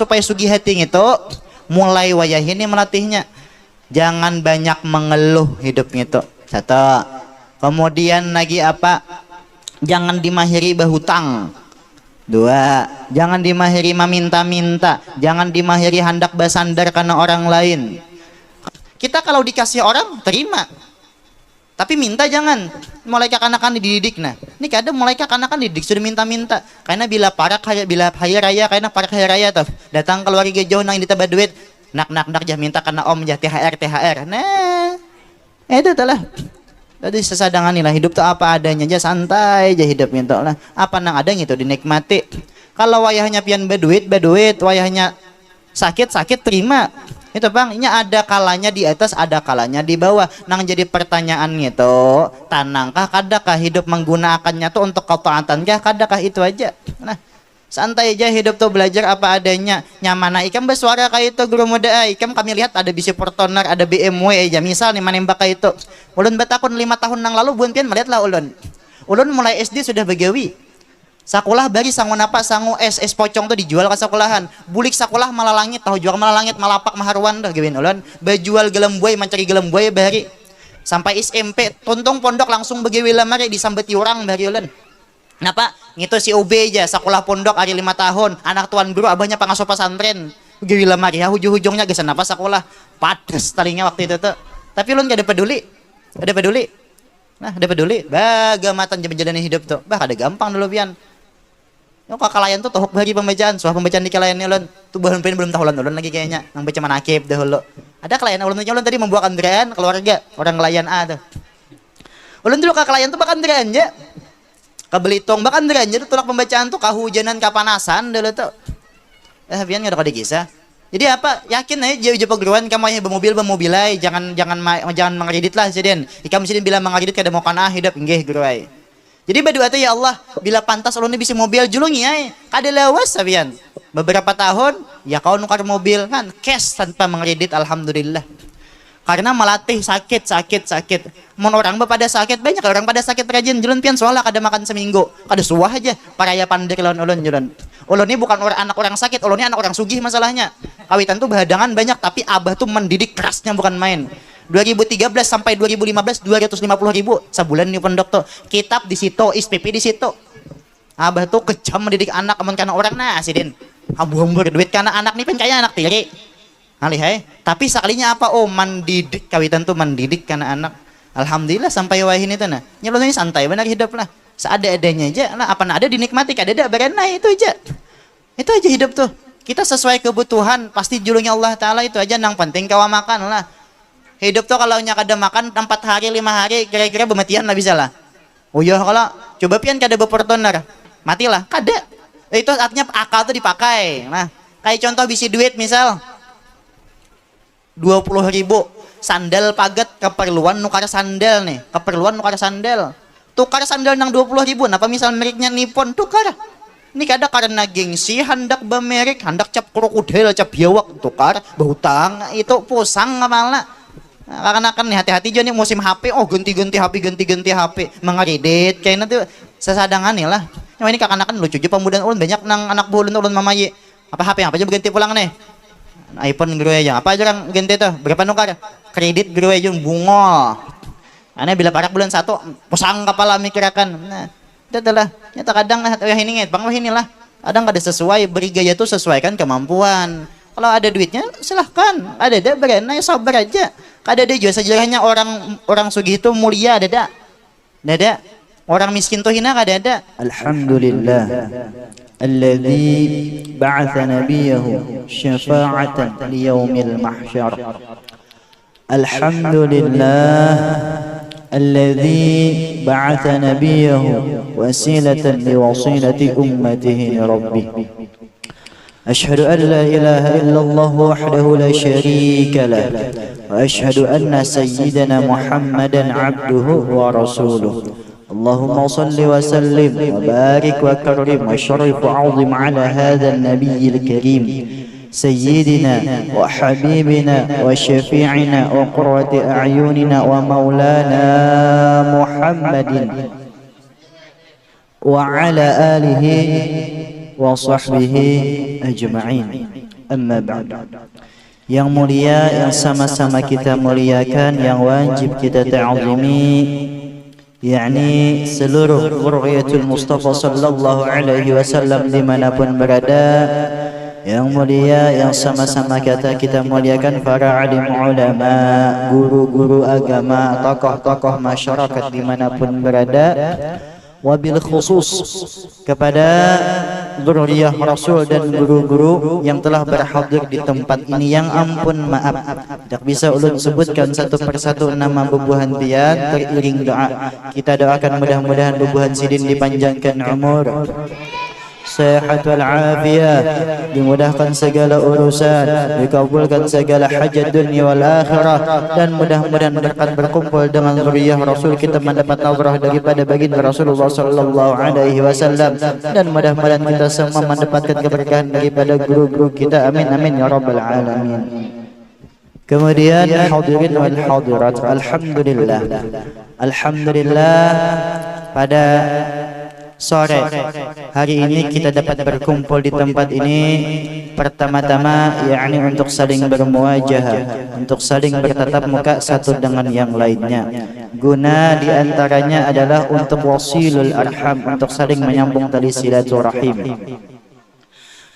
supaya sugih hati itu mulai wayah ini melatihnya. Jangan banyak mengeluh hidupnya itu. Satu. Kemudian lagi apa? Jangan dimahiri berhutang. Dua. Jangan dimahiri meminta-minta. Jangan dimahiri hendak bersandar karena orang lain. Kita kalau dikasih orang terima. Tapi minta jangan. Mulai kekanakan dididik nah. Ini kadang mulai kekanakan dididik sudah minta-minta. Karena bila hari raya karena parak hari raya tuh datang keluarga jauh nang ditambah duit. Nak jah minta karena om jah THR. Nah, itu telah. Jadi sesadangan lah hidup tuh apa adanya aja, santai aja hidupnya tuh lah. Apa nang adanya itu dinikmati. Kalau wayahnya pian berduit, wayahnya sakit terima. Itu bang, ini ada kalanya di atas, ada kalanya di bawah. Nang jadi pertanyaan gitu, tanangkah kadakah hidup menggunakannya tuh untuk ketaatankah kadakah itu aja. Nah, santai aja hidup tuh belajar apa adanya. Nyamana ikam bersuara kayak itu guru muda ikam kami lihat ada bisi Fortuner, ada BMW aja. Misal nih manembak kayak itu. Ulun betakun 5 tahun nang lalu buan pian melihatlah ulun. Ulun mulai SD sudah begawi. Sakulah bari sangu napa sangu es pocong tuh dijual ke sekolahan. Bulik sakulah malah langit tahu jual malah langit malapak maharuan dah gawin ulun. Bejual gelem buai mencari gelem buai bari. Sampai SMP tuntung pondok langsung begawi lamari disambeti orang bari ulun. Napa? Gitu si UB aja sekolah pondok hari 5 tahun, anak tuan guru abahnya pengasuh pesantren. Begawi lamari ya hujung-hujungnya geus napa sekolah. Padas talinya waktu itu tuh. Tapi ulun gak ada peduli. Ada peduli. Nah, ada peduli. Bagamatan jalan hidup tuh. Bah ada gampang dulu pian. Yo kakalayan tuh tohok bagi pembacaan, soal pembacaan di kalayannya ulun. Tuh bahan belum tahu ulun lagi kayaknya. Nang baca manakib dahulu. Ada kalayan ulun tadi membuat kendaraan keluarga, orang kalayan A tuh. Ulun dulu kakalayan tuh bahkan kendaraan aja. Ke Belitung bahkan kendaraan aja tuh tolak pembacaan tuh kahujanan kapanasan dulu tuh. Pian enggak ada kisah. Jadi apa? Yakin aja jauh perguruan kamu hanya bermobil ay, jangan mengredit lah sidin. Ikam sidin bila mengredit kada mau kana hidup inggih guru ay. Jadi berdua tuh ya Allah, bila pantas ulun bisa mobil julungi ay, kada lawas sabian. Beberapa tahun ya kau nukar mobil kan cash tanpa mengredit alhamdulillah. Karena melatih sakit. Mon orang pada sakit banyak orang pada sakit rajin julun pian soalnya kada makan seminggu, kada suah aja paraya pandir ulun julun. Ulun ini bukan anak orang sakit, ulun ini anak orang sugih masalahnya. Kawitan tuh bahadangan banyak tapi abah tuh mendidik kerasnya bukan main. 2013 sampai 2015 250.000 sebulan nih pondok tuh. Kitab di situ, SPP di situ. Abah tuh kejam mendidik anak amun karena orang nah sidin. Hambur duit karena anak nih pencaya anak tiri. Alihai, tapi sekalinya apa mendidik kawitan tuh mendidik karena anak. Alhamdulillah sampai wahin itu nah. Nyelon ini santai benar hidup lah. Seada-adanya aja lah apa ada dinikmati kada ada berenah itu aja. Itu aja hidup tuh. Kita sesuai kebutuhan pasti julungnya Allah taala itu aja nang penting kawa makan lah. Hidup tuh kalau nya kada makan 4 hari 5 hari kira-kira bematian lah bisa lah. Oh iya kalau coba pian kada beportoner matilah kada. Itu artinya akal tuh dipakai. Nah kayak contoh bisi duit misal 20.000 sandal paget keperluan nukar sandal nih keperluan nukar sandal tukar sandal nang 20.000 apa misal mereknya Nippon tukar ini kada karena gengsi hendak bemerek hendak cap krokodil cap biawak tukar berhutang itu pusang ngamalna karena kan nih hati-hati aja nih musim HP ganti-ganti HP mengeredit kayaknya tuh sesadangan nih lah ini kakak-kakak lucu aja pemuda ulun banyak nang anak bulan ulun mamayi apa HP aja berganti pulang nih iPhone guru aja apa aja kan ganti tuh berapa nukar kredit guru aja bunga aneh bila parak bulan 1 pusang kepala mikirakan nah itu adalah nyata kadang ini bang inilah kadang kada sesuai beri gaya tuh sesuaikan kemampuan kalau ada duitnya silahkan ada berenai sabar aja kada ada juga sejarahnya orang sugih itu mulia ada orang miskin tuh hina kada ada alhamdulillah الذي بعث نبيه شفاعة ليوم المحشر الحمد لله الذي بعث نبيه وسيلة لوصيلة أمته لربه أشهد أن لا إله إلا الله وحده لا شريك له وأشهد أن سيدنا محمدا عبده ورسوله اللهم صل وسلم وبارك وكرم وشرف وعظم على هذا النبي الكريم سيدنا وحبيبنا وشفيعنا وقرة أعيننا ومولانا محمد وعلى آله وصحبه أجمعين. أما بعد. Yang mulia, yang sama-sama kita muliakan, yang wajib kita ta'zimi, yakni seluruh zurriyatul Mustafa sallallahu alaihi wasallam dimanapun berada. Yang mulia, yang sama-sama kita muliakan para alim ulama, guru-guru agama, tokoh-tokoh masyarakat dimanapun berada. Wabil khusus kepada zuriyah Rasul dan guru-guru yang telah berhadir di tempat ini, yang ampun maaf tidak bisa ulun sebutkan satu persatu nama bubuhan pian teriring doa. Kita doakan mudah-mudahan bubuhan sidin dipanjangkan umur, sehat wal afiyah, dimudahkan segala urusan, dikabulkan segala hajat dunia wal akhirah, dan mudah-mudahan berkat berkumpul dengan zuriyah Rasul kita mendapat nazarah daripada baginda Rasulullah sallallahu alaihi wasallam, dan mudah-mudahan kita semua mendapatkan keberkahan daripada guru-guru kita. Amin amin ya rabbal alamin. Kemudian hadirin wal hadirat, alhamdulillah pada sore hari ini kita dapat berkumpul di tempat ini pertama-tama yakni untuk saling bermuajahah, untuk saling bertatap muka satu dengan yang lainnya. Guna diantaranya adalah untuk wasilul arham, untuk saling menyambung tali silaturahim.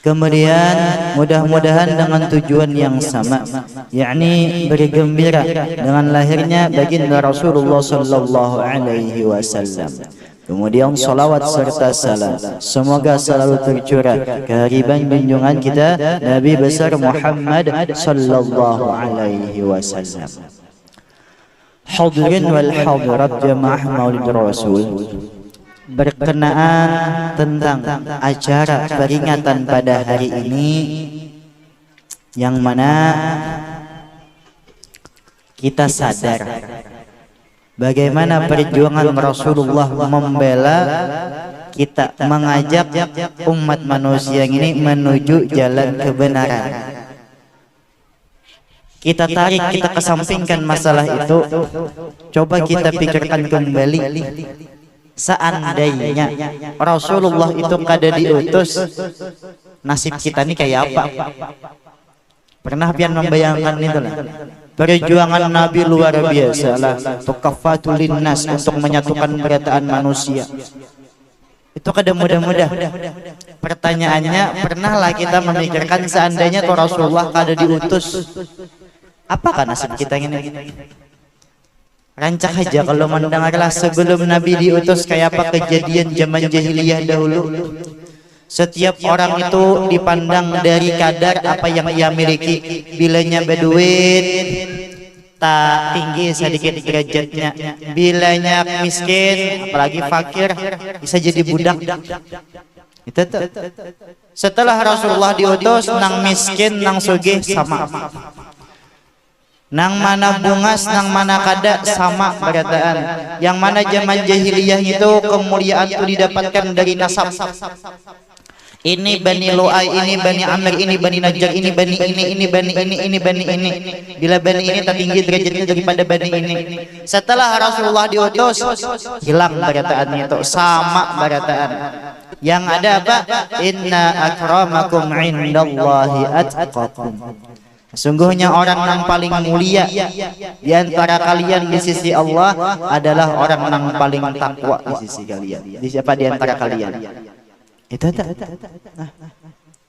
Kemudian mudah-mudahan dengan tujuan yang sama, yakni bergembira dengan lahirnya baginda Rasulullah sallallahu alaihi wasallam. Kemudian salawat serta salam semoga selalu tercurah kehadiran junjungan kita Nabi besar Muhammad sallallahu alaihi wasallam. Hadirin wal hadirat jamaah Maulid Rasul, berkenaan tentang acara peringatan pada hari ini, yang mana kita sadar bagaimana perjuangan Rasulullah membela kita, mengajak umat manusia ini menuju jalan kebenaran. Kita tarik, kita kesampingkan masalah itu. Coba kita pikirkan kembali, seandainya Rasulullah itu kada diutus, nasib kita ini kayak apa? Pernah pian membayangkan itu lah? Perjuangan Nabi luar biasa lah, tukafatul linnas, untuk menyatukan berataan manusia. Itu kada mudah-mudah. Pertanyaannya, pernahlah kita memikirkan seandainya tuh Rasulullah kada diutus, apakah nasib kita ini? Rancak aja kalau mendengarlah sebelum Nabi diutus kayak apa kejadian zaman jahiliyah dahulu. Setiap orang itu dipandang dari kadar apa yang ia miliki. Bilanya berduit, tak tinggi sedikit derajatnya. Bilanya miskin, apalagi fakir, bisa jadi budak. Itu tuh. Setelah Rasulullah diutus, nang miskin, nang sugih sama. Nang mana bungas, nang mana kada sama berataan. Yang mana zaman jahiliyah itu kemuliaan itu didapatkan dari nasab. Ini Bani Lu'ay, ini Bani Amir, ini Bani Najjar, ini Bani ini Bani ini Bani ini. Bila Bani ini tak tinggi derajatnya daripada Bani ini. Setelah Rasulullah diutus, hilang barataannya itu, sama barataan. Yang ada apa? Inna akramakum indallahi atqakum. Sungguhnya orang yang paling mulia di antara kalian di sisi Allah adalah orang yang paling takwa di sisi kalian. Di siapa di antara kalian? Itu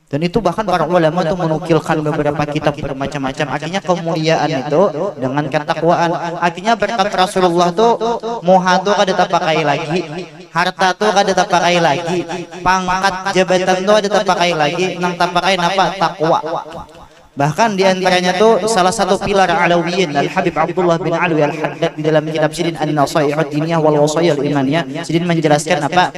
dan itu bahkan para ulama itu menukilkan beberapa kitab bermacam-macam. Artinya kemuliaan itu dengan ketakwaan. Artinya berkat Rasulullah tuh moha tuh kada terpakai lagi, harta tuh kada terpakai lagi, pangkat jabatan tuh ada terpakai lagi, nang terpakai apa? Takwa. Bahkan diantaranya tuh salah satu pilar Alawiyin, Al-Habib Abdullah bin Alwi Al-Haddad di dalam kitab Sidin An-Nasaihud Diniyah wal Wasayil Imaniyah, Sidin menjelaskan apa?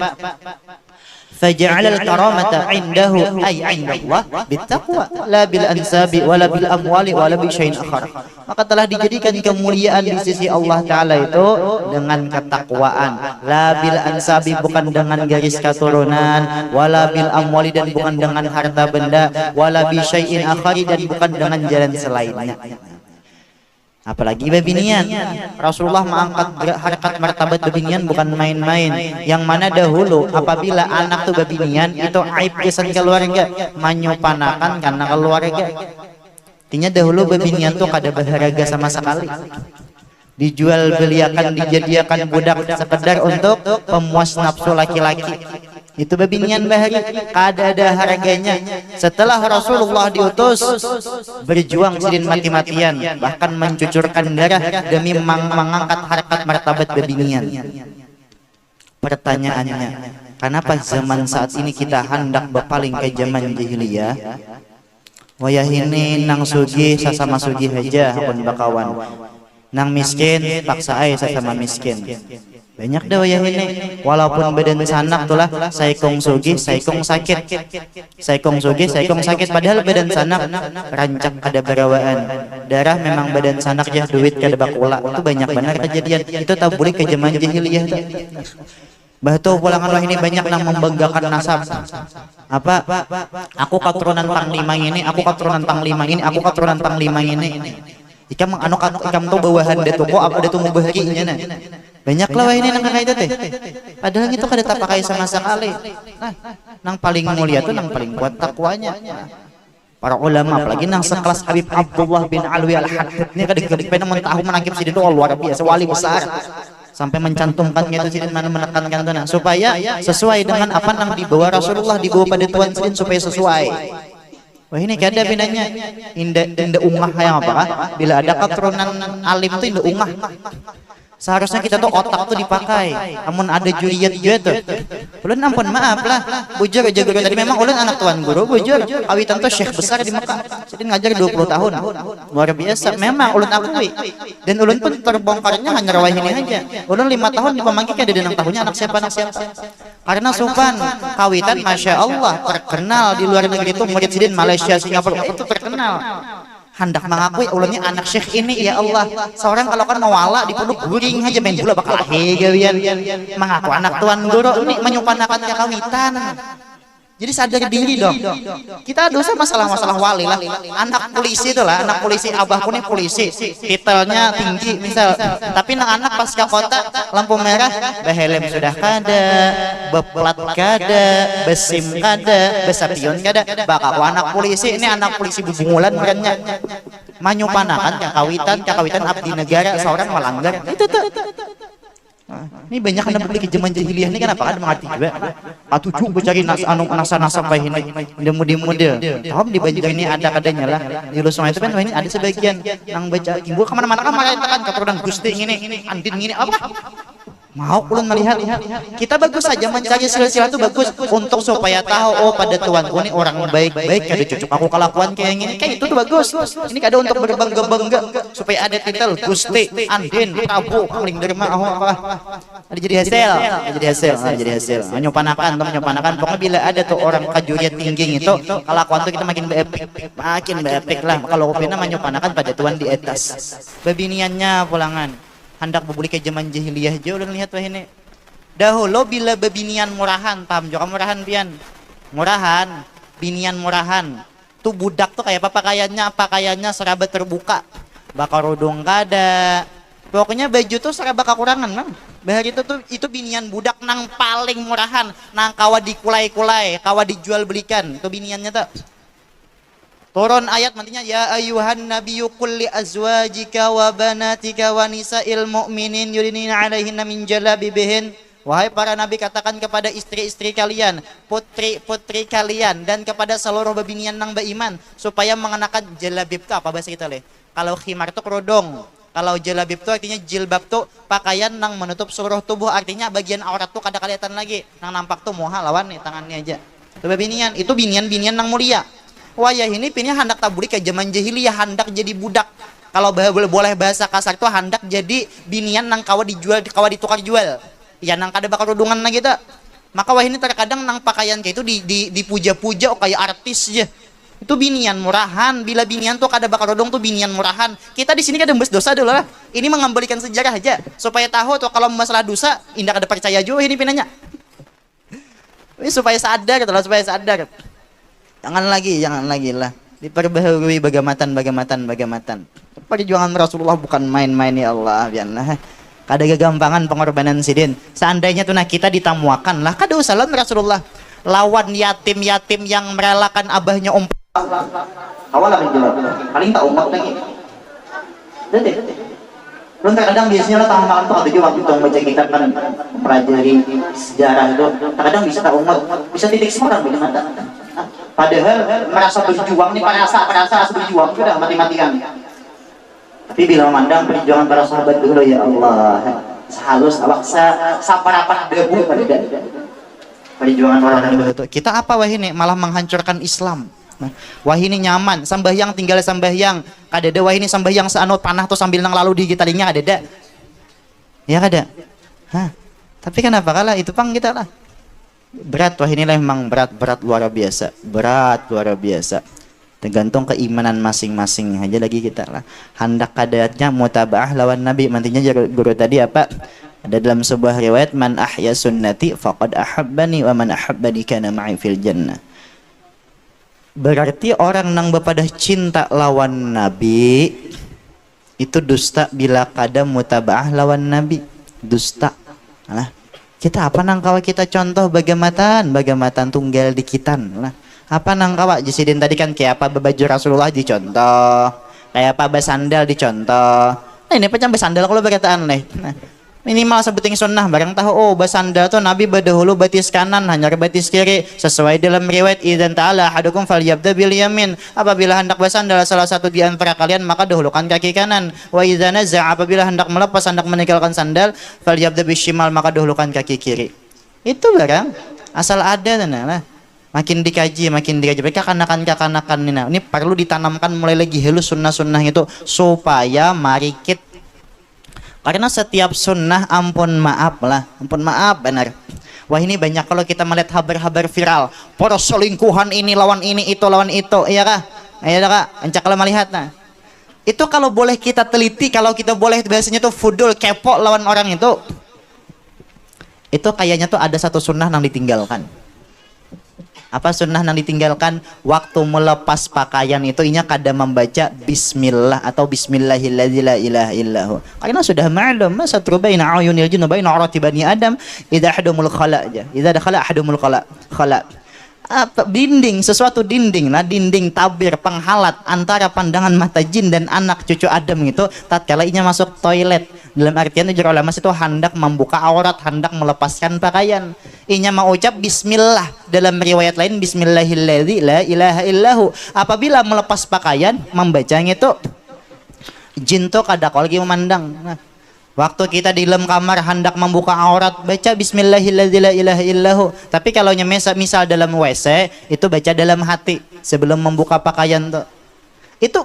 Faja'alal karamata indahu ay indallah bittaqwa la bil ansabi wala bil amwali wala bi syai'in akhar. Maka telah dijadikan kemuliaan di sisi Allah Ta'ala itu dengan ketakwaan. La bil ansabi, bukan dengan garis keturunan, wala bil amwali, dan bukan dengan harta benda, wala bi syai'in akhari, dan bukan dengan jalan selainnya. apalagi babinian. Rasulullah mengangkat harkat martabat babinian bukan main-main, yang mana dahulu apabila anak tuh babinian itu aib kesan keluarga, manyupanakan karena keluarga. Artinya dahulu babinian tuh kada berharga sama sekali, dijual beliakan, dijadiakan budak sekedar untuk pemuas nafsu laki-laki. Itu babinian bahari, kada ada harganya. Setelah Rasulullah diutus, berjuang sidin mati-matian, bahkan mencucurkan darah demi mengangkat harkat martabat babinian. Pertanyaannya, kenapa zaman saat ini kita hendak berpaling ke zaman jahiliyah? Wayah ini nang sugi sesama sugi aja pun bakawan, nang miskin paksa ay sesama miskin. Banyak dah wayah ini, walaupun badan sanak tulah saikong sugi saikong sakit, saikong sugi saikong sakit, padahal badan sanak rancak kada berawaan, darah memang badan sanak ya, duit kada bakula. Itu banyak benar kejadian itu, tak boleh ke zaman jahiliyah. Batu pulangan wah ini banyak nang membanggakan nasab. Apa? Aku keturunan panglima ini, aku keturunan panglima ini, aku keturunan panglima ini. Ikam anu ikam tuh bawahan de toko apa de tuh mubaharinya na. Banyak lah wah ini nang kayak itu teh. Padahal itu kada tak pakai sama sekali. Nah, nang paling mulia tuh nang paling kuat takwanya. Para ulama apalagi nang sekelas Habib Abdullah bin Alwi Al-Haddad ini kada kepena mun tahu menangkap sidin itu luar biasa, wali besar. Sampai mencantumkannya itu sidin mana menekankan itu nah, supaya sesuai dengan apa nang dibawa Rasulullah, dibawa pada Tuhan sidin supaya sesuai. Wah ini kada binanya inda ungah yang apa kah? Bila ada keturunan alim tuh inda ungah. Seharusnya kita tuh otak tuh dipakai. Namun ada juriyat juga tuh. Ulun ampun maaf lah. Bujur aja guru tadi, memang ulun anak tuan guru bujur. Awitan tuh syekh besar di Mekah. Jadi ngajar 20 tahun. Luar biasa. Memang ulun akui. Dan ulun pun terbongkarnya hanya rawah ini aja. Ulun 5 tahun di pemangki ada dan tahunnya anak siapa. Karena Supan kawitan masya Allah terkenal di luar negeri itu, murid sidin Malaysia, Singapura itu terkenal. Hendak mengakui ulunnya anak syekh ini, ya Allah. Seorang kalau kan mewala di pondok guring aja main bola bakal gawian. Mengaku anak tuan guru ini menyupanakan kawitan. Jadi sadar diri dong. Kita dosa masalah-masalah wali lah. Anak polisi itu lah, anak polisi abahku nih polisi, titelnya tinggi misal. Tapi anak pas ke kota lampu merah, behelm sudah kada, beplat kada, besim kada, besapion kada. Bakaku anak polisi, ini anak polisi bubungulan bukannya. Manyupanakan kakawitan abdi negara seorang melanggar. Itu tuh. Ini banyak anak beli ke zaman jahiliyah ini, kenapa ada mengerti juga atau cukup cari nasa apa ini muda-muda tahu di baju ini ada kadanya lah di Lusma itu kan ini ada sebagian yang baca timbul kemana-mana kan mengatakan keturunan Gusti ini Andin ini apa mau ulun melihat kita bagus saja mencari silsilah itu bagus untuk supaya tahu, oh pada tuanku ini orang baik-baik, kada cocok aku kelakuan kayak gini, kayak itu tuh bagus. Ini kada untuk berbangga-bangga supaya ada titel Gusti Andin Prabu paling derma apa ada jadi hasil menyopanakan pokoknya bila ada tuh orang kajuriat tinggi itu kelakuan tuh kita makin beepik lah. Kalau opina menyopanakan pada tuan di atas babiniannya pulangan hendak berbuli ke zaman jahiliyah aja udah lihat wah ini. Dahulu bila bebinian murahan, paham juga murahan pian? Murahan, binian murahan. Tuh budak tuh kayak apa pakaiannya seraba terbuka. Bakar rudung kada. Pokoknya baju tuh seraba kekurangan, Mang. Bahar itu binian budak nang paling murahan, nang kawa dikulai-kulai, kawa dijual belikan. Itu biniannya tuh. Turun ayat nantinya ya ayuhan nabiyyu qul li azwajika wa banatika wa nisa'il mu'minin yudnina 'alaihinna min jalabibihin. Wahai para nabi, katakan kepada istri-istri kalian, putri-putri kalian, dan kepada seluruh babinian nang beriman supaya mengenakan jalabib itu apa bahasa kita leh? Kalau khimar itu kerudung. Kalau jalabib itu artinya jilbab tuh pakaian nang menutup seluruh tubuh, artinya bagian aurat tuh kada kelihatan lagi. Nang nampak tuh moha lawan nih tangannya aja. Itu babinian, itu binian-binian nang mulia. Wayah ini pinnya hendak taburi ke zaman jahiliyah, hendak jadi budak. Kalau boleh bahasa kasar tuh hendak jadi binian nang kawa dijual, kawa ditukar jual. Ya nang kada bakal rudungan lagi tuh. Maka wah ini terkadang nang pakaian kayak itu dipuja-puja kayak artis aja. Itu binian murahan. Bila binian tuh kada bakal rudung tuh binian murahan. Kita di sini kada membahas dosa dulu lah. Ini mengembalikan sejarah aja supaya tahu tuh kalau masalah dosa indah kada percaya juga ini pinanya. Ini supaya sadar gitu lah, supaya sadar. Jangan lagi lah. diperbaharui bagamatan. Perjuangan Rasulullah bukan main-main ya Allah, biarlah. Kada gagampangan pengorbanan sidin. Seandainya tuh nah kita ditamuakan lah, kada usah lawan Rasulullah. Lawan yatim-yatim yang merelakan abahnya awal lah menjawab. Paling tak umat lagi. Dede. Lu kadang biasanya lah tahu malam tuh ada juga waktu itu baca kitab kan mempelajari sejarah itu. Kadang bisa tak umat, bisa titik semua orang mata. Padahal merasa berjuang nih, rasa berjuang sudah mati-matian. Tapi bila memandang perjuangan para sahabat dulu ya Allah, sehalus awak saparapan debu pada perjuangan orang dulu. Kita apa wah ini malah menghancurkan Islam. Nah, wah ini nyaman, sambahyang tinggal sambahyang. Kadada wah ini sambahyang seanut panah tuh sambil nang lalu di talinya kadada. Ya kada. Hah. Tapi kenapa kalah itu pang kita lah. Berat wah inilah memang berat luar biasa. Luar biasa. Tergantung keimanan masing-masing aja lagi kita lah. Hendak kadarnya mutabaah lawan Nabi. Mantinya guru tadi apa? Ada dalam sebuah riwayat, man ahya sunnati faqad ahabbani wa man ahabbani kana ma'i fil jannah. Berarti orang nang bepada cinta lawan Nabi itu dusta bila kada mutabaah lawan Nabi. Dusta. Nah, kita apa nang kawa kita contoh bagamatan tunggal dikitan lah. Apa nang kawa jisidin tadi kan kayak apa baju Rasulullah dicontoh, kayak apa basandal dicontoh. Nah ini macam basandal kalau berkataan nih. Nah, minimal sebuting sunnah barang tahu oh basandal tuh Nabi berdahulu batis kanan hanya batis kiri sesuai dalam riwayat idzan ta'ala ahadukum falyabda bil yamin. Apabila hendak basandal salah satu di antara kalian maka dahulukan kaki kanan. Wa idza naza' apabila hendak melepas hendak meninggalkan sandal falyabda bishimal maka dahulukan kaki kiri. Itu barang asal ada nah. Makin dikaji mereka kanakan ini perlu ditanamkan mulai lagi halus sunnah itu supaya marikit. Karena setiap sunnah ampun maaf benar. Wah ini banyak kalau kita melihat kabar-kabar viral poros selingkuhan ini lawan ini itu lawan itu, iya kah? Iya kak, encak kalau melihat nah. Itu kalau boleh kita teliti, kalau kita boleh biasanya tuh fudul kepo lawan orang itu kayaknya tuh ada satu sunnah yang ditinggalkan. Apa sunnah yang ditinggalkan? Waktu melepas pakaian itu inya kada membaca bismillah atau bismillahilladzi la ilaha illahu. Karena sudah ma'lum masatru baina ayunil jinni baina aurati bani adam idza hadumul khala aja. Idza dakhala ahadumul khala. Sesuatu dinding tabir penghalat antara pandangan mata jin dan anak cucu Adam itu tatkala inya masuk toilet. Dalam artian ujur ulama itu hendak membuka aurat, hendak melepaskan pakaian. Inya mau ucap bismillah, dalam riwayat lain bismillahilladzi la ilaha illahu. Apabila melepas pakaian membacanya itu jin tuh kada lagi memandang. Nah, waktu kita di dalam kamar hendak membuka aurat baca bismillahilladzi la ilaha illahu. Tapi kalau misal dalam WC itu baca dalam hati sebelum membuka pakaian tuh. Itu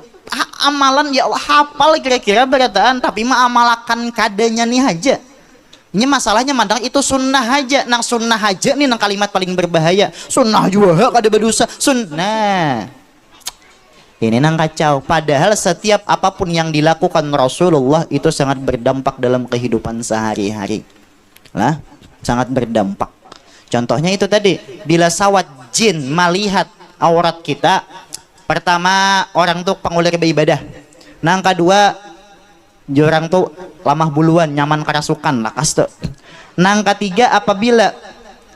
amalan ya Allah hafal kira-kira berataan tapi mah amalakan kadanya nih aja. Ini masalahnya mandang itu sunnah aja. Nang sunnah aja nih nang kalimat paling berbahaya. Sunnah juga kada berdosa. Sunnah. Ini nang kacau. Padahal setiap apapun yang dilakukan Rasulullah itu sangat berdampak dalam kehidupan sehari-hari. Lah, sangat berdampak. Contohnya itu tadi, bila sawat jin melihat aurat kita, pertama orang tuh pengulir beribadah. Nang kedua, orang tuh lamah buluan, nyaman kerasukan lakas tuh. Nang ketiga, apabila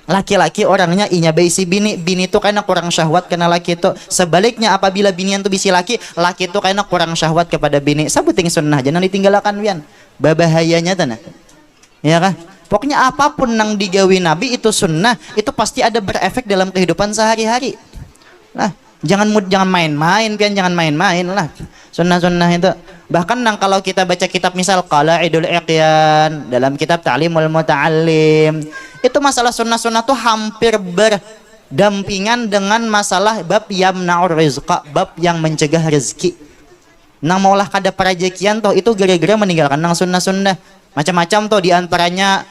laki-laki orangnya inya baisi bini tuh karena kurang syahwat karena laki itu. Sebaliknya apabila binian tuh bisi laki tuh karena kurang syahwat kepada bini. Sabuting sunnah jangan ditinggalkan wian. Babahayanya tanah. Ya kah? Pokoknya apapun yang digawi Nabi itu sunnah, itu pasti ada berefek dalam kehidupan sehari-hari. Nah, jangan main-main pian, jangan main-main lah. Sunnah-sunnah itu. Bahkan kalau kita baca kitab misal Qala'idul Iqyan dalam kitab Ta'limul Muta'allim, itu masalah sunnah-sunnah tuh hampir berdampingan dengan masalah bab yamna'ur rizqa, bab yang mencegah rezeki. Nang maulah kada parajekian toh itu gara-gara meninggalkan nang sunnah-sunnah. Macam-macam toh diantaranya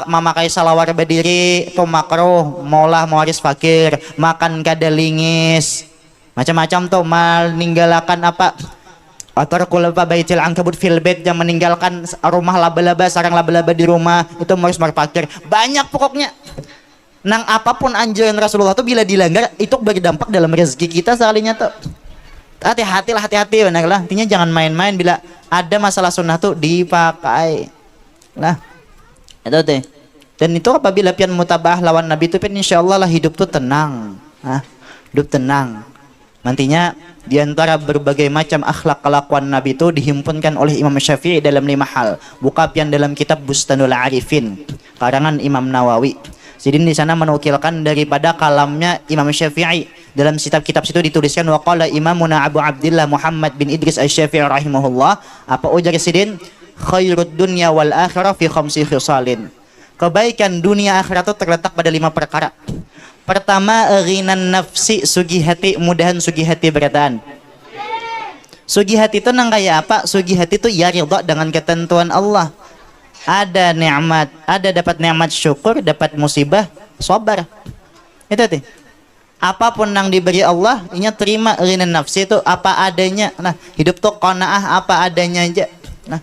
memakai salawar berdiri itu makruh, maulah mewaris fakir, makan kada lingis. Macam-macam tuh meninggalkan apa? Atarkul baitil ankabut fil bait, yang meninggalkan rumah laba-laba, sarang laba-laba di rumah, itu harus berpakir. Banyak pokoknya. Nang apapun anjuran Rasulullah tuh bila dilanggar itu berdampak dalam rezeki kita sekalinya tuh. Hati-hatilah, hati-hati benar lah. Intinya jangan main-main bila ada masalah sunnah tuh dipakai. Lah. Itu teh. Dan itu apabila pian mutabah lawan Nabi itu pian insyaallah lah hidup tuh tenang. Hidup tenang. Nantinya di antara berbagai macam akhlak kelakuan Nabi itu dihimpunkan oleh Imam Syafi'i dalam 5 hal. Buka pian dalam kitab Bustanul Arifin karangan Imam Nawawi. Jadi di sana menukilkan daripada kalamnya Imam Syafi'i dalam kitab situ dituliskan waqala Imamuna Abu Abdillah Muhammad bin Idris Asy-Syafi'i rahimahullah, apa ujar sidin, khairud dunya wal akhirah fi khamsi khisalin. Kebaikan dunia akhirat itu terletak pada 5 perkara. Pertama, ghinan nafsi, sugi hati, mudahan sugi hati berataan. Sugi hati itu nang kayak apa? Sugi hati itu ya ridha dengan ketentuan Allah. Ada nikmat, ada dapat nikmat syukur, dapat musibah sabar. Itu tuh. Apapun yang diberi Allah, inya terima, ghinan nafsi itu apa adanya. Nah, hidup tuh qanaah apa adanya aja. Nah,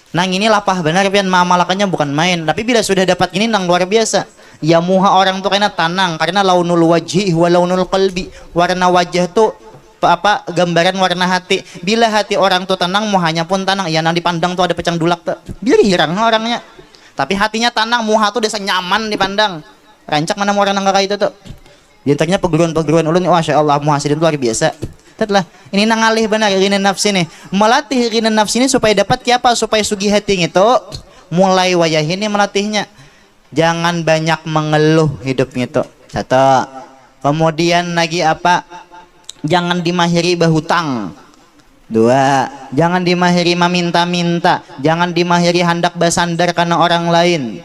nang ini lapah benar pian malakannya bukan main. Tapi bila sudah dapat ini nang luar biasa. Ya muha orang tuh kena tanang karena launul wajhi wa launul qalbi. Warna wajah tuh apa gambaran warna hati. Bila hati orang tuh tenang, muhanya pun tenang. Ya nang dipandang tuh ada pecang dulak tuh. Biar hirang orangnya. Tapi hatinya tenang, muha tuh desa nyaman dipandang. Rancak mana orang nang kayak itu tuh. Di antaranya peguruan-peguruan ulun, masya Allah muhasidin luar biasa. Tetlah ini nangalih benar ghinan nafsi nih. Melatih ghinan nafsi ini supaya dapat apa? Supaya sugi hati itu mulai wayah ini melatihnya. Jangan banyak mengeluh hidupnya tuh. Satu. Kemudian lagi apa? Jangan dimahiri berhutang. 2. Jangan dimahiri meminta-minta. Jangan dimahiri hendak bersandar karena orang lain.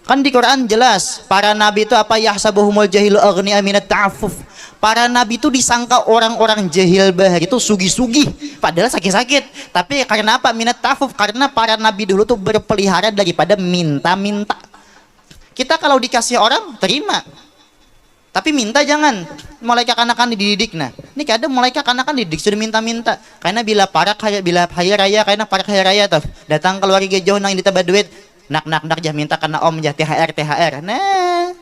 Kan di Quran jelas, para nabi itu apa, yahsabuhumul jahilu aghniya minat ta'affuf. Para nabi itu disangka orang-orang jahil bahar itu sugi-sugi, padahal sakit-sakit. Tapi karena apa? Minat ta'affuf, karena para nabi dulu tuh berpelihara daripada minta-minta. Kita kalau dikasih orang terima. Tapi minta jangan. Mulai kekanakan dididik. Nah, ini kadang mulai kekanakan dididik sudah minta-minta. Karena bila hari raya, karena para hari raya tuh datang keluarga jauh nang ditambah duit, nak jah minta karena om jah THR. Nah,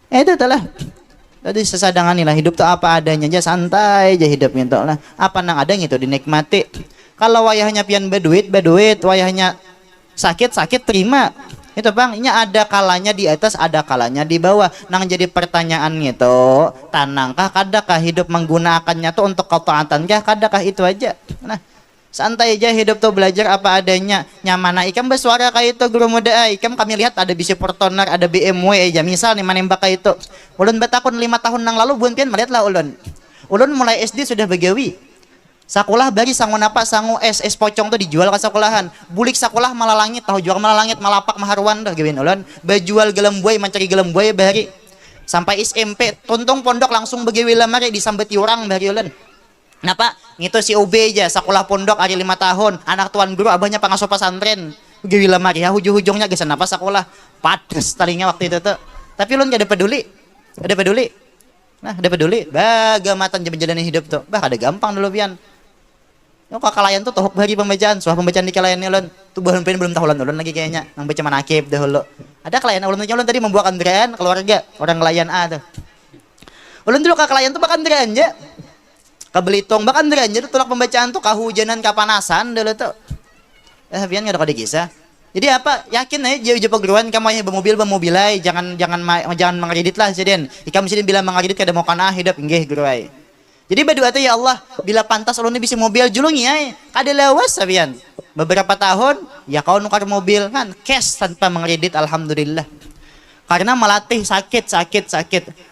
itu telah. Tadi sesadangan inilah hidup tuh apa adanya aja, santai aja hidupnya tuh lah. Apa nang ada gitu dinikmati. Kalau wayahnya pian berduit, wayahnya sakit terima. Itu bang, ini ada kalanya di atas, ada kalanya di bawah. Nang jadi pertanyaan gitu, tanangkah kadakah hidup menggunakannya tuh untuk ketaatankah kadakah itu aja. Nah, santai aja hidup tuh belajar apa adanya. Nyamana ikam bersuara kayak itu guru muda. Ikam kami lihat ada bisi Fortuner, ada BMW aja. Misal nih menembak kayak itu. Ulun betakun 5 tahun yang lalu buan pian melihatlah ulun. Ulun mulai SD sudah begawi. Sakulah bari sangu napa sangu es pocong tuh dijual ke sekolahan. Bulik sakulah malah langit, tahu jual malah langit, malapak maharuan dah gawin ulun. Bajual gelem buai mencari gelem buai bari. Sampai SMP tuntung pondok langsung begawi lamari disambeti orang bari ulun. Napa? Ngito si OB aja sekolah pondok hari 5 tahun, anak tuan guru abahnya pengasuh pesantren. Begawi lamari ya hujung-hujungnya geus napa sekolah. Padas talinya waktu itu tuh. Tapi ulun gak ada peduli. Ada peduli. Nah, ada peduli. Bagamatan jalan hidup tuh. Bah ada gampang dulu pian. Yo kakalayan tuh tohok bagi pembacaan, soal pembacaan di kalayannya ulun. Tuh belum tahu ulun lagi kayaknya. Nang baca manakib dahulu. Ada kalayan ulun tadi membuat andrean keluarga, orang kalayan A tuh. Ulun dulu kakalayan tuh bahkan andrean aja. Ke Belitung bahkan andrean aja tuh tulak pembacaan tuh kahujanan kapanasan dulu tuh. Pian enggak ada kisah. Jadi apa? Yakin aja jauh perguruan kamu hanya bermobilai, jangan mengredit lah sidin. Ikam sidin bila mengredit kada mau kana hidup inggih guru ai. Jadi berdua tuh ya Allah, bila pantas ulun bisa mobil julung ya, kada lawas sabian. Beberapa tahun ya kau nukar mobil kan cash tanpa mengredit alhamdulillah. Karena melatih sakit.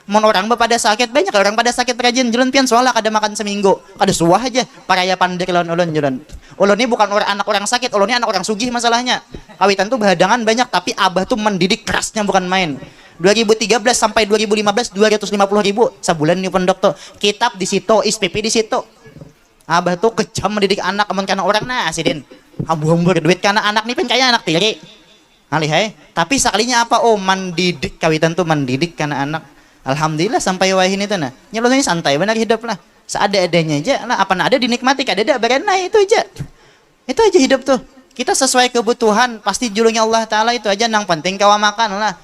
Mon orang pada sakit banyak orang pada sakit rajin julun pian soalnya kada makan seminggu, kada suah aja paraya pandir ulun julun. Ulun ini bukan anak orang sakit, ulun ini anak orang sugih masalahnya. Kawitan tuh bahadangan banyak tapi abah tuh mendidik kerasnya bukan main. 2013 sampai 2015 250.000 sebulan nih pondok tuh. Kitab di situ, SPP di situ. Abah tuh kejam mendidik anak amun karena orang nah sidin. Hambur-hambur duit karena anak nih pencaya anak tiri. Alih tapi sekalinya apa? Oh, mendidik kawitan tuh mendidik karena anak. Alhamdulillah sampai wahin itu nah. Nyelon ini santai benar hidup lah. Seada-adanya aja lah apa ada dinikmati kada barena itu aja. Itu aja hidup tuh. Kita sesuai kebutuhan pasti julungnya Allah taala itu aja nang penting kawa makan lah.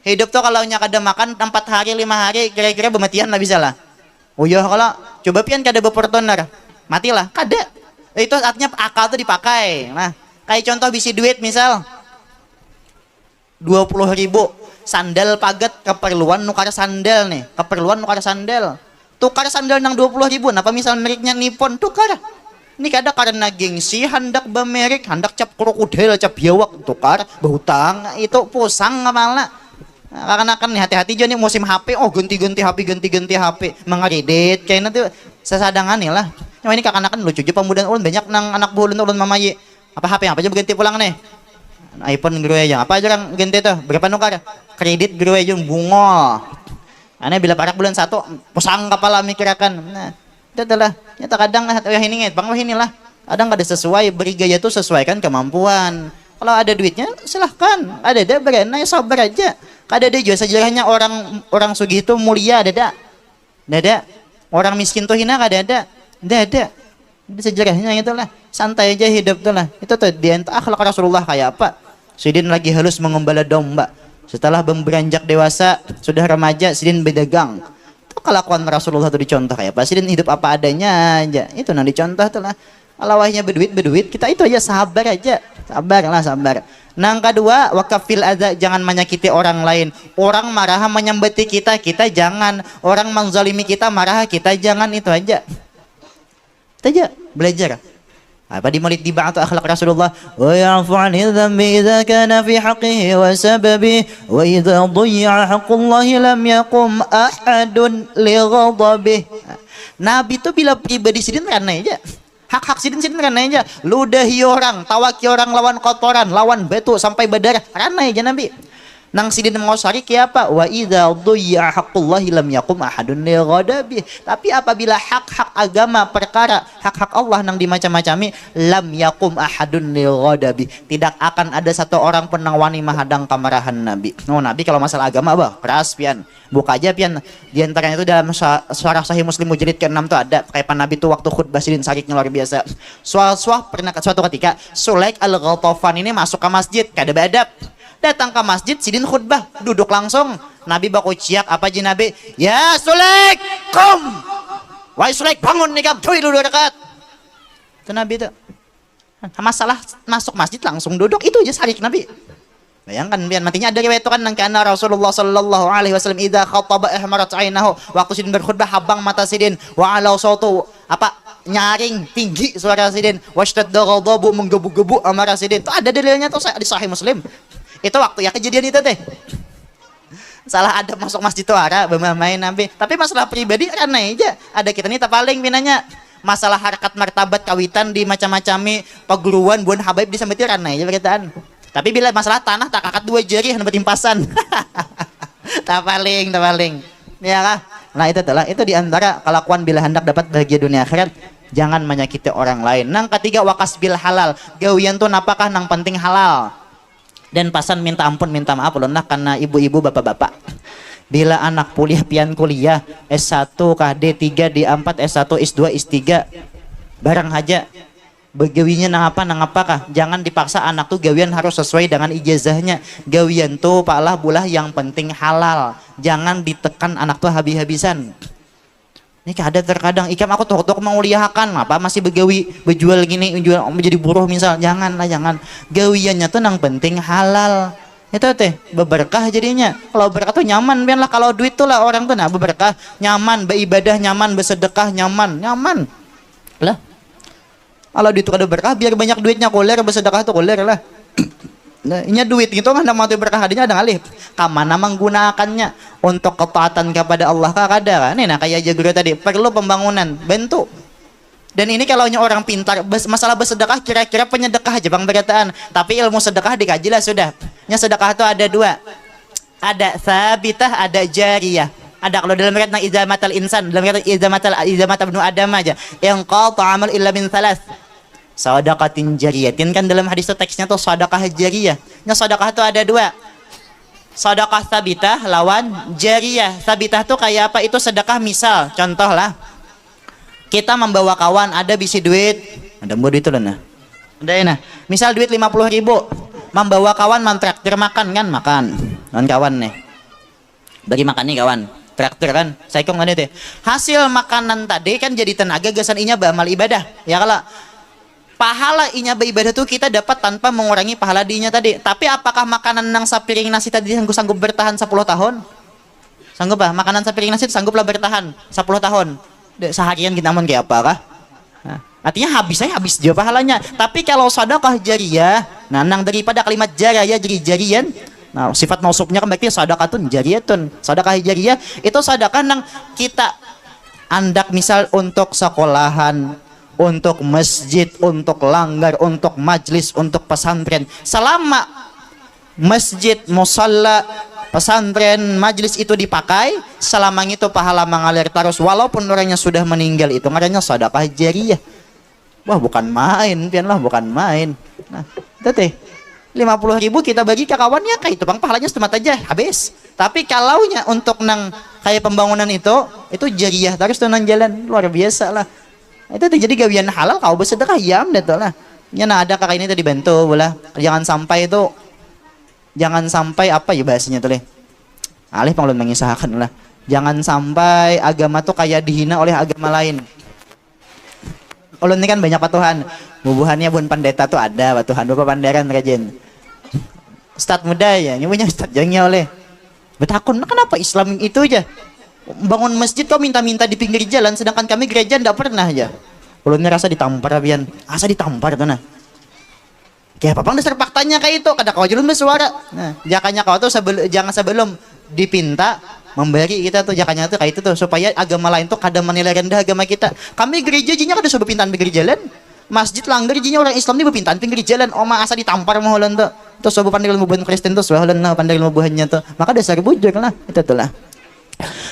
Hidup tuh kalau nya kada makan 4 hari 5 hari kira-kira bematian lah bisa lah. Oh iya kalau coba pian kada beportoner matilah kada. Itu artinya akal tuh dipakai. Nah kayak contoh bisi duit misal 20.000 sandal paget keperluan nukar sandal nih, keperluan nukar sandal, tukar sandal nang 20.000 napa misal mereknya Nippon tukar. Ini kada karena gengsi hendak bemerek, hendak cap krokodil cap biawak tukar berhutang itu pusang ngamalna. Karena kan hati-hati aja nih musim HP, oh ganti-ganti HP mengeredit kayaknya tuh sesadangan nih lah. Yang ini kakak-kakak lucu aja pemudaan ulun banyak nang anak buah ulun mamayi apa HP apa aja berganti pulang nih iPhone gue aja apa aja kan ganti tuh berapa nukar kredit gue aja bunga aneh bila parak bulan 1 pusang kepala mikirakan. Nah itu adalah nyata kadang ini nget bang inilah kadang kada sesuai beri gaya tuh sesuaikan kemampuan. Kalau ada duitnya silahkan ada berenai sabar aja. Kada ada juga sejarahnya orang sugih itu mulia ada orang miskin tuh hina kada ada sejarahnya itulah santai aja hidup tuh lah. Itu tuh di akhlak Rasulullah kayak apa. Sidin lagi halus mengembala domba, setelah beranjak dewasa sudah remaja Sidin berdagang. Itu kelakuan Rasulullah tuh dicontoh kayak apa. Sidin hidup apa adanya aja itu nang dicontoh tuh lah. Kalau wahnya berduit kita itu aja sabar aja, sabar. Nang kedua wakafil adza jangan menyakiti orang lain. Orang marah menyambeti kita jangan. Orang menzalimi kita marah kita jangan. Itu aja belajar apa di malit dibah atau akhlak Rasulullah. Wa ya'fu 'anil dhanbi idza kana fi haqqihi wa sababi wa idza dhayya haqqullahi lam yaqum ahadun li ghadabih. Nabi itu bila pribadi sidin karena aja hak sidin karena aja ludahi orang tawaki orang lawan kotoran lawan batu sampai berdarah karena aja Nabi. Nang sidin mengosari kayak apa? Wa idza dhayya haqqullahi lam yakum ahadun li ghadabi. Tapi apabila hak-hak agama perkara hak-hak Allah nang dimacam-macami lam yakum ahadun li ghadabi. Tidak akan ada satu orang pun nang wani mahadang kamarahan Nabi. Oh Nabi kalau masalah agama bah keras pian. Buka aja pian. Di antaranya itu dalam Syarah Sahih Muslim jilid ke-6 tuh ada kayak Nabi tuh waktu khutbah sidin sariknya luar biasa. Pernah suatu ketika Sulaik al-Ghatafan ini masuk ke masjid kada beadab. Datang ke masjid sidin khutbah duduk langsung Nabi baku ciak apa aja Nabi ya Sulaik kom wahai Sulaik bangun nih kam cuy dulu dekat itu Nabi itu masalah masuk masjid langsung duduk itu aja sarik Nabi. Bayangkan biar matinya ada riwayat itu kan nang kana Rasulullah sallallahu alaihi wasallam idza khataba ihmarat ainahu waktu sidin berkhutbah habang mata sidin wa ala sautu apa nyaring tinggi suara sidin washtadda ghadabu menggebu-gebu amarah sidin itu ada dalilnya tuh di Sahih Muslim. Itu waktu ya kejadian itu teh salah ada masuk masjid tuh ara bermain Nabi. Tapi masalah pribadi karena aja ada kita nih paling minanya masalah harkat martabat kawitan di macam-macami peguruan buan habaib disambeti karena aja berkaitan. Tapi bila masalah tanah tak kakat 2 jari hendak timpasan tak paling ya kah. Nah itu adalah itu diantara kelakuan bila hendak dapat bahagia dunia akhirat jangan menyakiti orang lain. Nang ketiga wakas bil halal gawian tuh napakah nang penting halal. Dan pasan minta ampun minta maaf ulun lah karena ibu-ibu bapak-bapak bila anak kuliah S1 kah D3 D4 S1 S2 S3 barang aja begawinya nang apa kah jangan dipaksa anak tuh gawian harus sesuai dengan ijazahnya. Gawian tuh palah bulah yang penting halal, jangan ditekan anak tuh habis-habisan. Ini ada terkadang ikam aku tuh menguliahakan apa masih begawi berjual gini jual menjadi buruh misal jangan gawiannya tuh nang penting halal itu teh berberkah jadinya. Kalau berkah tuh nyaman biarlah kalau duit tuh lah orang tuh nah berberkah nyaman beribadah nyaman bersedekah nyaman lah. Kalau duit tuh ada berkah biar banyak duitnya kuler bersedekah tuh kuler lah. Nah, ini duit gitu kan mau berkah adanya ada ngalih. Kamana menggunakannya untuk ketaatan kepada Allah kada kan? Nah kayak Jagro tadi perlu pembangunan bentuk. Dan ini kalau orang pintar masalah bersedekah kira-kira penyedekah aja bang berkataan. Tapi ilmu sedekah dikaji lah sudah. Nya sedekah itu ada 2. Ada sabitah, ada jariyah. Ada kalau dalam riwayat izamatal insan, dalam riwayat izamatal ibnu adam aja. Yang qata amal illa min salas. Sadaqatin jariyatin kan dalam hadis itu teksnya tuh sedekah jariyah. Nya sedekah itu ada 2. Sedekah sabitah lawan jariyah. Sabitah tuh kayak apa? Itu sedekah misal contoh lah. Kita membawa kawan ada bisi duit. Ada duit itu lah nah. Ada nah. Misal duit 50.000. Membawa kawan mantraktir makan kan makan. Non kawan nih. bagi makan nih kawan traktir kan saya kong teh hasil makanan tadi kan jadi tenaga gasan inya beramal ibadah ya kalau pahala inya beribadah tuh kita dapat tanpa mengurangi pahala dinya tadi. Tapi apakah makanan nang sapiring nasi tadi sanggup bertahan 10 tahun? Sanggup bah makanan sapiring nasi itu sangguplah bertahan 10 tahun. Seharian kita aman kayak apa kah? Nah, artinya habis dia pahalanya. Tapi kalau sedekah jariyah, nah nang daripada kalimat jariyah jadi jarian. Nah, sifat mausufnya kan berarti sedekatun jariyatun. Sedekah jariyah itu sedekah nang kita andak misal untuk sekolahan, untuk masjid, untuk langgar, untuk majlis, untuk pesantren. Selama masjid, musalla, pesantren, majlis itu dipakai, selama itu pahala mengalir terus walaupun orangnya sudah meninggal, itu namanya sedekah jariyah. Wah, bukan main, pian lah, bukan main. Nah, itu teh 50.000 kita bagi ke kawannya kayak itu bang pahalanya setempat aja habis. Tapi kalaunya untuk nang kayak pembangunan itu jariyah terus tuh nang jalan luar biasa lah. Itu terjadi gawian halal kau bersedekah yam dah lah. Nya ada kakak ini tadi bantu bola. Jangan sampai apa ya bahasanya tuh leh. Alih pengelun mengisahkan lah. Jangan sampai agama tuh kayak dihina oleh agama lain. Ulun ini kan banyak patuhan. Bubuhannya bun pendeta tuh ada patuhan bapak pandaran rajin. Ustadz muda ya, nyubuhnya ustadz jangnya oleh. Betakun, kenapa Islam itu aja? Bangun masjid kau minta-minta di pinggir jalan, sedangkan kami gereja ndak pernah aja. Ulun ngerasa ditampar abian, asa ditampar tuh nah. Kayak apa dasar faktanya kayak itu, kada kau julun bersuara. Nah, jakanya kau tuh jangan sebelum dipinta memberi kita tuh jakanya tuh kayak itu tuh supaya agama lain tuh kada menilai rendah agama kita. Kami gereja jinya kada suruh pintaan pinggir jalan. Masjid langgar jinya orang Islam ini berpintaan pinggir jalan. Oma asa ditampar mah ulun tuh. Terus sobo pandai ilmu buhan Kristen tuh ulun nah pandai ilmu buhannya tuh. Maka dasar bujur lah itu tuh lah.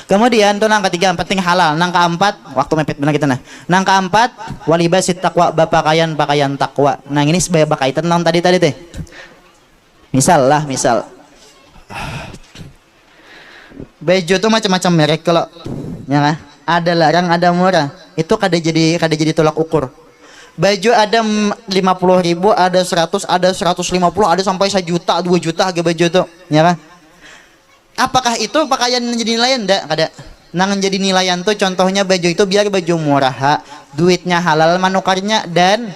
Kemudian tuh nang ketiga penting halal, nang keempat waktu mepet benar kita nah. Nang keempat walibasit takwa pakaian takwa. Nah ini sebagai bakaitan nang tadi teh. Misal baju tuh macam-macam merek kalau ya kan? Ada larang, ada murah. Itu kada jadi tolak ukur. Baju ada 50.000, ada 100, ada 150, ada sampai 1 juta, 2 juta harga baju tuh, ya kan? Apakah itu pakaian menjadi nilaian? Enggak, kada. Nang jadi nilaian tuh contohnya baju itu biar baju murah, duitnya halal manukarnya dan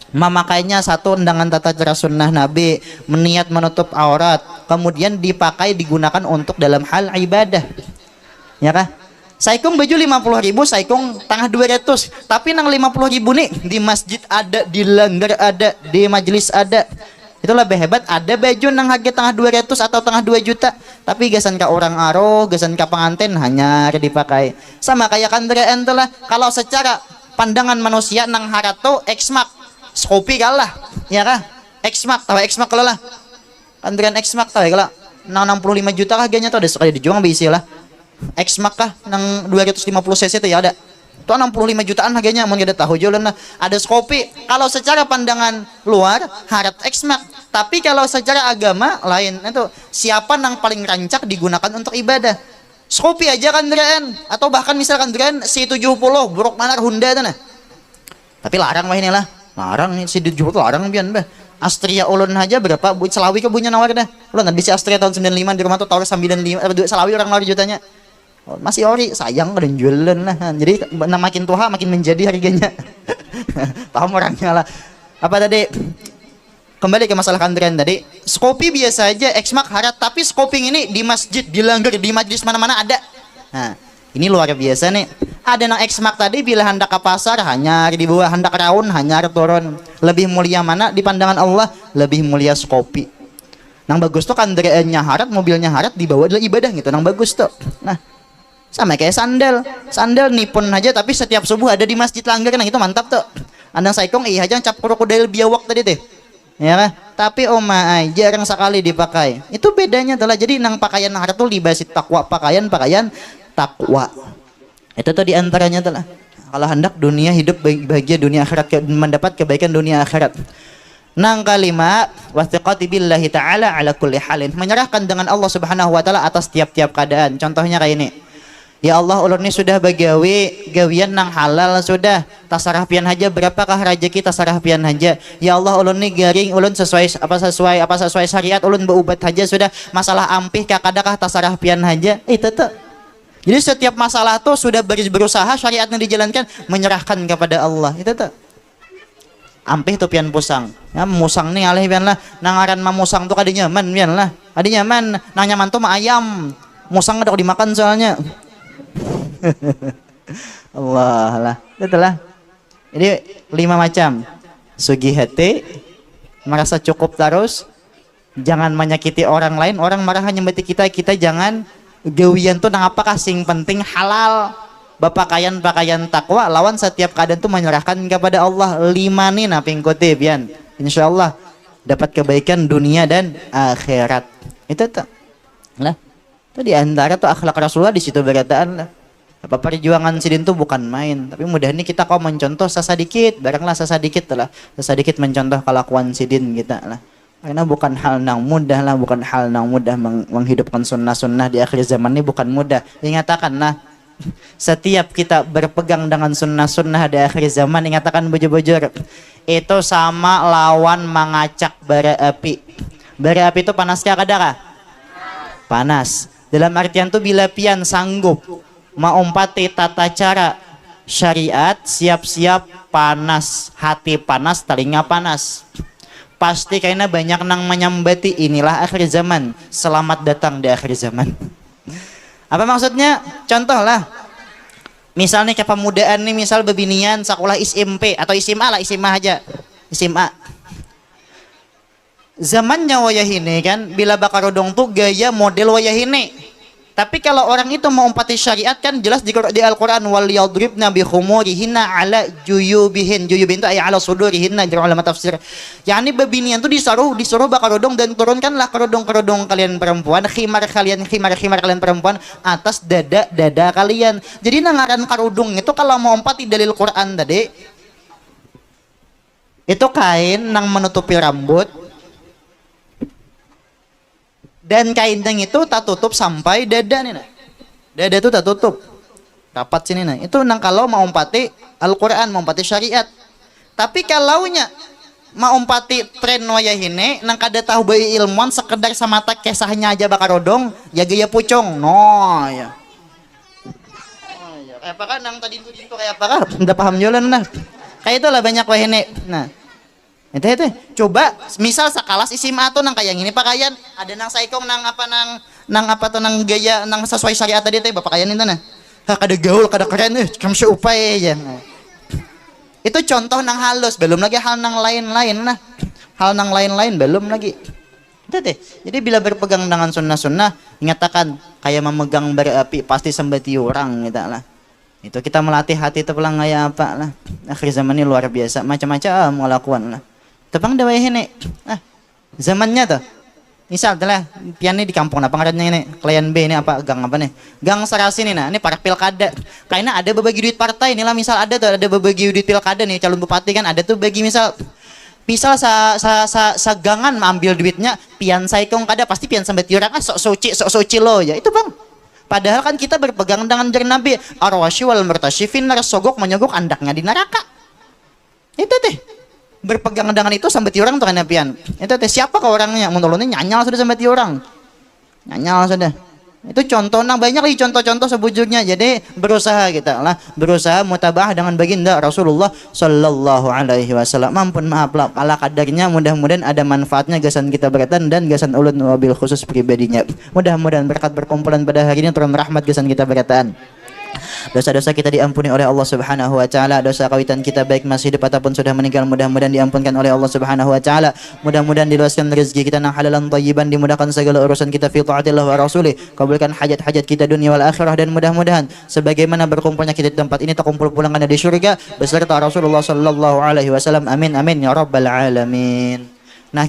memakainya satu dengan tata cara sunnah Nabi, meniat menutup aurat, kemudian dipakai digunakan untuk dalam hal ibadah. Ya kah? Saikung baju 50.000, saikung tengah 200. Tapi nang 50.000 nih di masjid ada, di langgar ada, di majelis ada. Itu lebih hebat, ada baju nang harga tengah 200 atau tengah 2 juta. Tapi gasan ka orang aro, gasan ka pengantin hanya dipakai. Sama kayak kandraan tuh lah. Kalau secara pandangan manusia nang harato X-Max, Skopi kalah, ya kah? X-Max, tahu X-Max kalau lah. Kandraan X-Max tahu kalau nang 65 juta harganya tuh ada sekali dijual bisi lah. X-Max kah nang 250 cc itu ya ada. Itu 65 jutaan harganya, mau kita tahu jualan lah. Ada Skopi. Kalau secara pandangan luar harap X-Max, tapi kalau secara agama lain itu siapa nang paling rancak digunakan untuk ibadah? Skopi aja kandraan atau bahkan misalkan kandraan C70 buruk manar Honda itu nah. Tapi larang wah inilah. Larang nih C70 larang pian bah. Astria ulun aja berapa? Selawi ke punya nawar dah. Ulun ada si Astria tahun 95 di rumah tuh tahun 95 Selawi orang luar jutanya. Oh, masih ori sayang dan jualan lah. Jadi makin tua makin menjadi harganya. Paham orangnya lah. Apa tadi? Kembali ke masalah kandraan tadi. Skopi biasa aja X-Max harat, tapi skoping ini di masjid, di langgar, di majlis mana-mana ada. Nah, ini luar biasa nih. Ada nang X-Max tadi bila hendak ke pasar hanya di bawah, hendak raun hanya turun. Lebih mulia mana di pandangan Allah? Lebih mulia skopi. Nang bagus tuh kandraannya harat, mobilnya harat, dibawa adalah ibadah gitu. Nang bagus tuh. Nah, sama kayak sandal nipon aja tapi setiap subuh ada di masjid langgar, nah itu mantap tuh. Andang saikong iya aja cap krokodil biawak tadi teh, ya kan? Tapi omai jarang sekali dipakai. Itu bedanya adalah jadi nang pakaian harat tuh libasit takwa, pakaian takwa. Itu tuh diantaranya adalah kalau hendak dunia hidup bahagia dunia akhirat, mendapat kebaikan dunia akhirat. Nang kelima wastiqati billahi ta'ala ala kulli halin, menyerahkan dengan Allah Subhanahu wa taala atas tiap-tiap keadaan. Contohnya kayak ini. Ya Allah ulun ni sudah bagawi gawian nang halal sudah tasarah pian haja berapakah rezeki tasarah pian haja. Ya Allah ulun ni garing ulun sesuai syariat ulun beubat haja sudah masalah ampih kakadakah tasarah pian haja itu tuh. Jadi setiap masalah tuh sudah berusaha syariatnya dijalankan menyerahkan kepada Allah itu tuh. Ampih tuh pian pusang ya musang nih alih pian lah nangaran mamusang tuh kadi nyaman pian lah kadi nyaman nang nyaman tuh mah ayam musang ada dimakan soalnya. Allah lah itulah. Jadi 5 macam sugi hati merasa cukup terus jangan menyakiti orang lain orang marah nyembati kita jangan gawian tuh nang apakah sing penting halal bapakaian takwa lawan setiap keadaan tuh menyerahkan kepada Allah. 5 nih naping kutip yan insyaallah dapat kebaikan dunia dan akhirat itu tuh lah. Itu diantara tuh akhlak Rasulullah di situ berataan lah. Apa perjuangan sidin tuh bukan main tapi mudah nih kita kau mencontoh sesadikit baranglah sesadikit mencontoh kelakuan sidin kita lah karena bukan hal nang mudah lah menghidupkan sunnah di akhir zaman ini bukan mudah. Ingatakan lah setiap kita berpegang dengan sunnah di akhir zaman ingatakan bujur-bujur itu sama lawan mengacak bara api itu panaskah kadakah panas dalam artian tuh bila pian sanggup maumpati tata cara syariat siap-siap panas hati panas telinga panas pasti karena banyak nang menyambati inilah akhir zaman selamat datang di akhir zaman. Apa maksudnya contoh lah misalnya kayak pemudaan nih misal bebinian sekolah SMP atau SMA lah SMA aja SMA zamannya wayah ini kan bila bakarodong tuh gaya model wayah ini. Tapi kalau orang itu mau umpati syariat kan jelas di Al-Quran wal yadribna bi khumurihinna ala juyubihin itu ayat ala sudurihinna jero ulama tafsir. Yani bebinian tuh disuruh bakarodong dan turunkanlah kerodong kalian perempuan khimar kalian perempuan atas dada kalian. Jadi nangaran karudung itu kalau mau umpati dalil Quran tadi itu kain nang menutupi rambut dan kainnya itu tak tutup sampai dada nih nah. Dada itu tak tutup rapat sini nah. Itu nang kalau mau umpati Al-Quran mau umpati syariat. Tapi kalaunya mau umpati tren wayah ini nang kada tahu bayi ilmuwan sekedar semata kesahnya aja bakarodong ya gaya pucung no ya. Kayak apa kan nang tadi itu kayak apa kan udah paham jalan nah. Kayak itulah banyak wayah ini nah. Itu coba misal sakalas SMA tuh nang kayak gini pakaian ada nang saikong nang apa tuh nang gaya nang sesuai syariat tadi teh bapak kayan itu nah kada gaul kada keren kamu seupaya ya nah. Itu contoh nang halus belum lagi hal nang lain-lain nah hal nang lain-lain belum lagi itu teh. Jadi bila berpegang dengan sunnah ingatakan kayak memegang bara api pasti sembati orang gitu lah. Itu kita melatih hati itu pelang kayak apa lah akhir zaman ini luar biasa macam-macam mau lakukan lah. Tepang dawai ini, zamannya tuh, misal telah pian ini di kampung apa ngarannya ini, klien B ini apa gang apa nih, gang Sarasi nih nah, ini para pilkada, karena ada berbagi duit partai inilah misal ada berbagi duit pilkada nih calon bupati kan ada tuh bagi misal gangan ambil duitnya pian saikong kada pasti pian sampai tiurang sok suci lo ya itu bang. Padahal kan kita berpegang dengan jar Nabi arwasy wal murtasyifin narsogok menyogok andaknya di neraka. Itu teh. Berpegang dengan itu sampai orang tuh kan pian. Itu teh siapa ke orangnya? Menurunnya nyanyal sudah sampai orang. Nyanyal sudah. Itu contoh nang banyak lagi contoh-contoh sebujurnya. Jadi berusaha kita lah, berusaha mutabah dengan baginda Rasulullah sallallahu alaihi wasallam. Mampun maaf lah ala kadarnya mudah-mudahan ada manfaatnya gasan kita beratan dan gasan ulun wabil khusus pribadinya. Mudah-mudahan berkat berkumpulan pada hari ini turun rahmat gasan kita beratan. Dosa-dosa kita diampuni oleh Allah Subhanahu wa taala. Dosa kawitan kita baik masih hidup ataupun sudah meninggal mudah-mudahan diampunkan oleh Allah Subhanahu wa taala. Mudah-mudahan diluaskan rezeki kita nang halalan thayyiban, dimudahkan segala urusan kita fi taatillah wa rasulih. Kabulkan hajat-hajat kita dunia wal akhirah dan mudah-mudahan sebagaimana berkumpulnya kita di tempat ini terkumpul pulangan di surga beserta Rasulullah sallallahu alaihi wasallam. Amin amin ya rabbal alamin. Nah